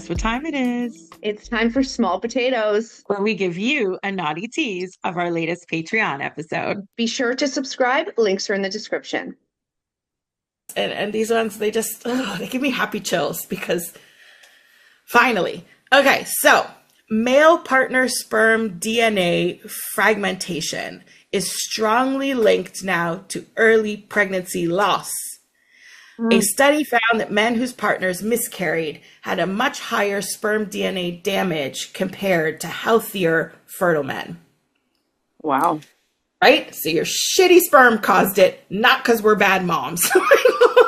Guess what time it is? It's time for small potatoes. Where we give you a naughty tease of our latest Patreon episode. Be sure to subscribe. Links are in the description. And these ones, they give me happy chills because finally. Okay, so male partner sperm DNA fragmentation is strongly linked now to early pregnancy loss. A study found that men whose partners miscarried had a much higher sperm DNA damage compared to healthier, fertile men. Wow. Right? So your shitty sperm caused it, not because we're bad moms.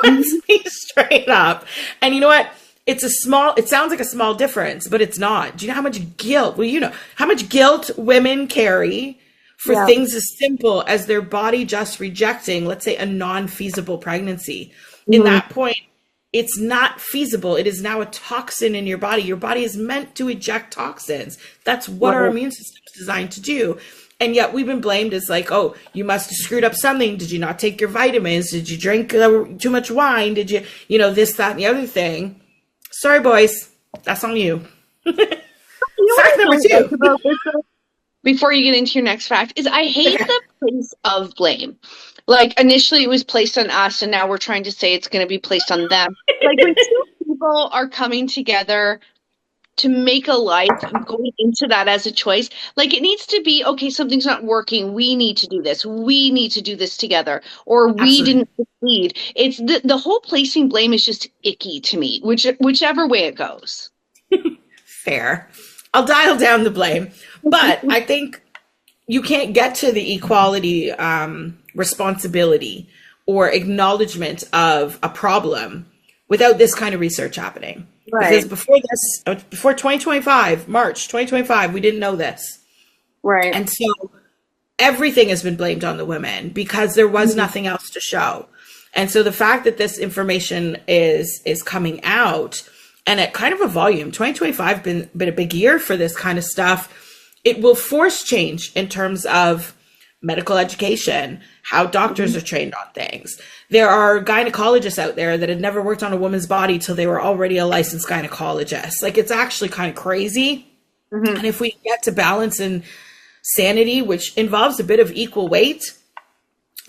Let's be straight up. And you know what? It sounds like a small difference, but it's not. Do you know how much guilt? Well, you know how much guilt women carry for things as simple as their body just rejecting, let's say, a non-feasible pregnancy. In that point, it's not feasible. It is now a toxin in your body. Your body is meant to eject toxins. That's what our immune system is designed to do. And yet we've been blamed as like, oh, you must have screwed up something. Did you not take your vitamins? Did you drink too much wine? Did you, this, that, and the other thing? Sorry, boys. That's on you. Fact number 2. Before you get into your next fact, is I hate the place of blame. Like, initially it was placed on us, and now we're trying to say it's going to be placed on them. Like, when two people are coming together to make a life and going into that as a choice, like, it needs to be, okay, something's not working. We need to do this. We need to do this together. Or we didn't succeed. It's the whole placing blame is just icky to me, whichever way it goes. Fair. I'll dial down the blame. But I think you can't get to the equality responsibility or acknowledgement of a problem without this kind of research happening. Right. Because before 2025, March 2025, we didn't know this. Right. And so everything has been blamed on the women because there was nothing else to show. And so the fact that this information is coming out and at kind of a volume, 2025 been a big year for this kind of stuff. It will force change in terms of medical education, how doctors are trained on things. There are gynecologists out there that had never worked on a woman's body till they were already a licensed gynecologist. Like, it's actually kind of crazy. And if we get to balance and sanity, which involves a bit of equal weight,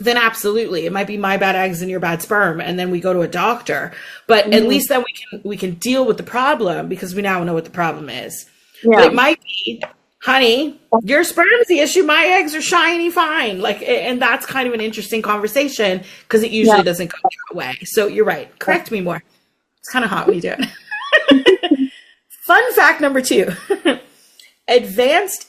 then absolutely, it might be my bad eggs and your bad sperm, and then we go to a doctor. But at least then we can deal with the problem because we now know what the problem is. Yeah. But it might be, honey, your sperm is the issue. My eggs are shiny fine. Like, and that's kind of an interesting conversation because it usually doesn't go that way. So you're right. Correct me more. It's kind of hot when you do it. Fun fact number 2. Advanced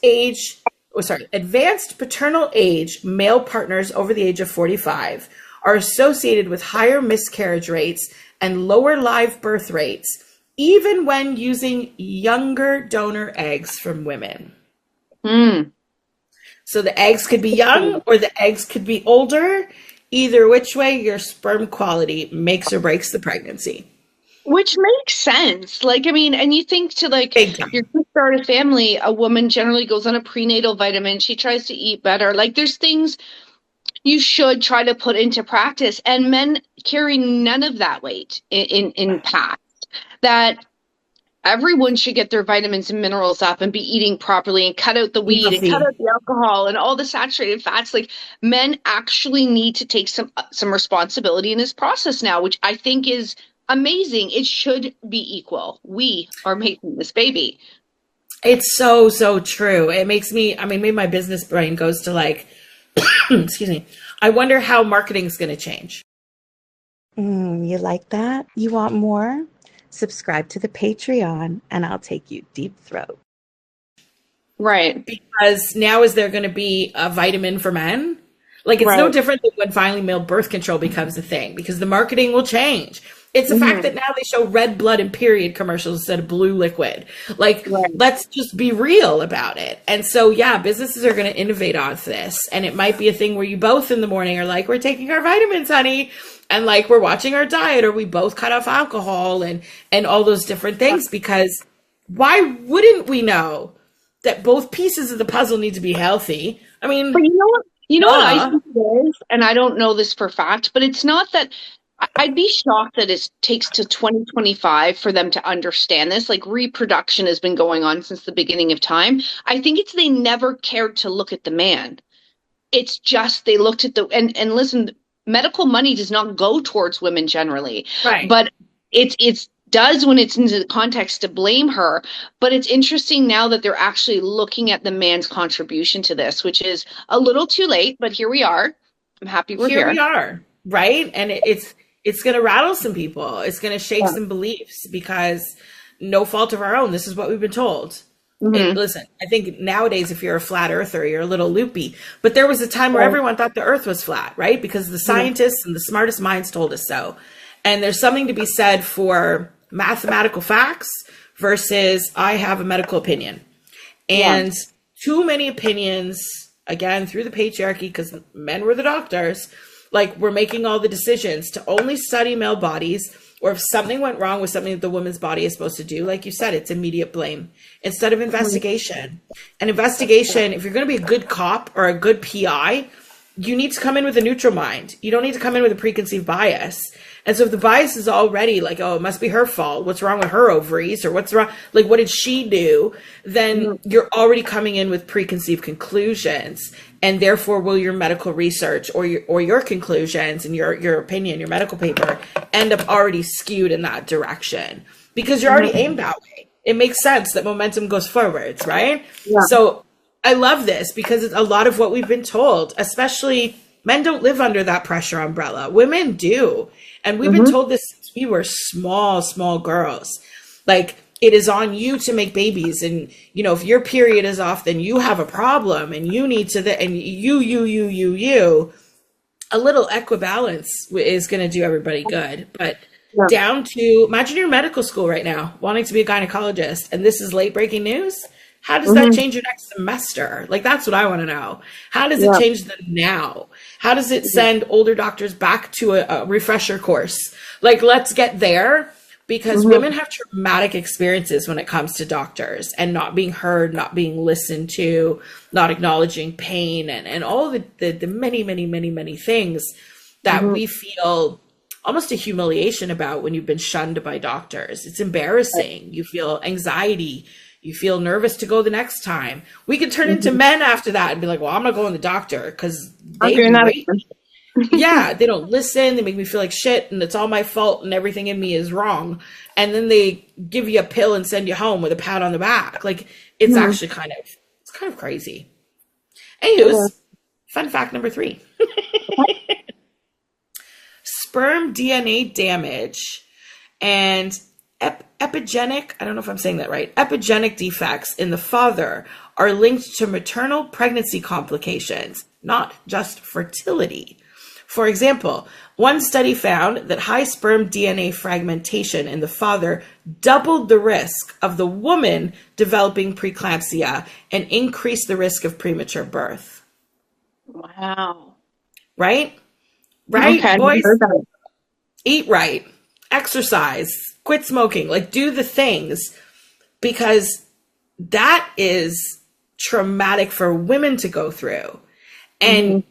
paternal age male partners over the age of 45 are associated with higher miscarriage rates and lower live birth rates, even when using younger donor eggs from women. So the eggs could be young or the eggs could be older. Either which way, your sperm quality makes or breaks the pregnancy. Which makes sense. Like, I mean, and you think to like your start a family, a woman generally goes on a prenatal vitamin. She tries to eat better. Like, there's things you should try to put into practice, and men carry none of that weight in past. That everyone should get their vitamins and minerals up and be eating properly and cut out the weed and cut out the alcohol and all the saturated fats. Like, men actually need to take some responsibility in this process now, which I think is amazing. It should be equal. We are making this baby. It's so, so true. It makes me, maybe my business brain goes to like, excuse me. I wonder how marketing is going to change. You like that? You want more? Subscribe to the Patreon and I'll take you deep throat. Right. Because now is there going to be a vitamin for men? Like, it's no different than when finally male birth control becomes a thing because the marketing will change. It's the fact that now they show red blood and period commercials instead of blue liquid. Like, let's just be real about it. And so, yeah, businesses are going to innovate on this. And it might be a thing where you both in the morning are like, we're taking our vitamins, honey. And like, we're watching our diet, or we both cut off alcohol and all those different things. Because why wouldn't we know that both pieces of the puzzle need to be healthy? I mean, but you know what I think it is, and I don't know this for fact, but it's not that I'd be shocked that it takes till 2025 for them to understand this. Like reproduction has been going on since the beginning of time. I think it's they never cared to look at the man. It's just they looked at the and listen, medical money does not go towards women generally. Right. But it's does when it's into the context to blame her. But it's interesting now that they're actually looking at the man's contribution to this, which is a little too late, but here we are. I'm happy we're here. Here we are, right? And it's going to rattle some people. It's going to shake some beliefs because no fault of our own. This is what we've been told. And listen, I think nowadays, if you're a flat earther, you're a little loopy. But there was a time where everyone thought the earth was flat, right? Because the scientists and the smartest minds told us so. And there's something to be said for mathematical facts versus I have a medical opinion. And too many opinions, again, through the patriarchy, because men were the doctors, like we're making all the decisions to only study male bodies, or if something went wrong with something that the woman's body is supposed to do, like you said, it's immediate blame instead of investigation. And investigation, if you're going to be a good cop or a good PI, you need to come in with a neutral mind. You don't need to come in with a preconceived bias. And so if the bias is already like, oh, it must be her fault. What's wrong with her ovaries? Or what's wrong? Like, what did she do? Then you're already coming in with preconceived conclusions. And therefore, will your medical research or your conclusions and your opinion, your medical paper end up already skewed in that direction? Because you're already aimed that way. It makes sense that momentum goes forwards, right? Yeah. So I love this because it's a lot of what we've been told, especially men don't live under that pressure umbrella. Women do. And we've been told this since we were small girls. Like, it is on you to make babies. And, you know, if your period is off, then you have a problem and you need to, and you, a little equibalence is going to do everybody good. But down to, imagine you're in medical school right now, wanting to be a gynecologist, and this is late breaking news. How does that change your next semester? Like, that's what I want to know. How does it change the now? How does it send older doctors back to a refresher course? Like, let's get there, because women have traumatic experiences when it comes to doctors and not being heard, not being listened to, not acknowledging pain, and all the many things that we feel almost a humiliation about when you've been shunned by doctors. It's embarrassing. You feel anxiety. You feel nervous to go the next time. We could turn into men after that and be like, well, I'm not going to the doctor because they they don't listen. They make me feel like shit and it's all my fault and everything in me is wrong. And then they give you a pill and send you home with a pat on the back. Like, it's actually kind of crazy. Anyways, fun fact number 3. Sperm DNA damage and epigenetic, I don't know if I'm saying that right, epigenetic defects in the father are linked to maternal pregnancy complications, not just fertility. For example, one study found that high sperm DNA fragmentation in the father doubled the risk of the woman developing preeclampsia and increased the risk of premature birth. Wow. Right? Right, boys? Eat right. Exercise. Quit smoking. Like, do the things, because that is traumatic for women to go through. And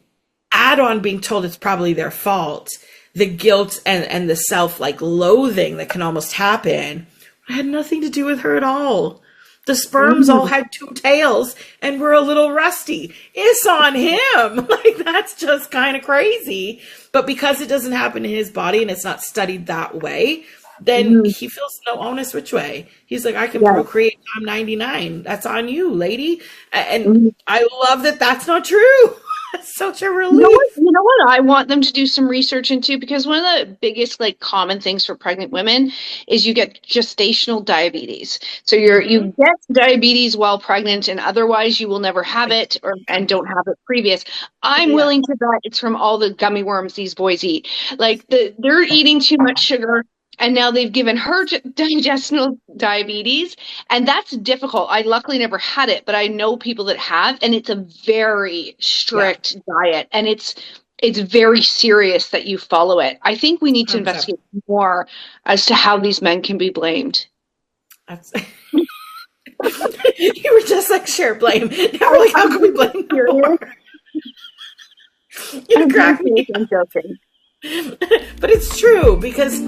add on being told it's probably their fault, the guilt and the self, like, loathing that can almost happen. It had nothing to do with her at all. The sperms all had 2 tails and were a little rusty. It's on him. Like, that's just kind of crazy. But because it doesn't happen in his body and it's not studied that way, then he feels no onus which way. He's like, I can procreate. I'm 99. That's on you, lady. And I love that that's not true. That's such a relief. You know what I want them to do some research into? Because one of the biggest, like, common things for pregnant women is you get gestational diabetes. So you get diabetes while pregnant, and otherwise you will never have it and don't have it previous. I'm willing to bet it's from all the gummy worms these boys eat. Like, they're eating too much sugar. And now they've given her digestional diabetes, and that's difficult. I luckily never had it, but I know people that have, and it's a very strict diet, and it's very serious that you follow it. I think we need to investigate more as to how these men can be blamed. That's you were just like, share blame. Now we're like, how can we blame more? I'm joking. But it's true because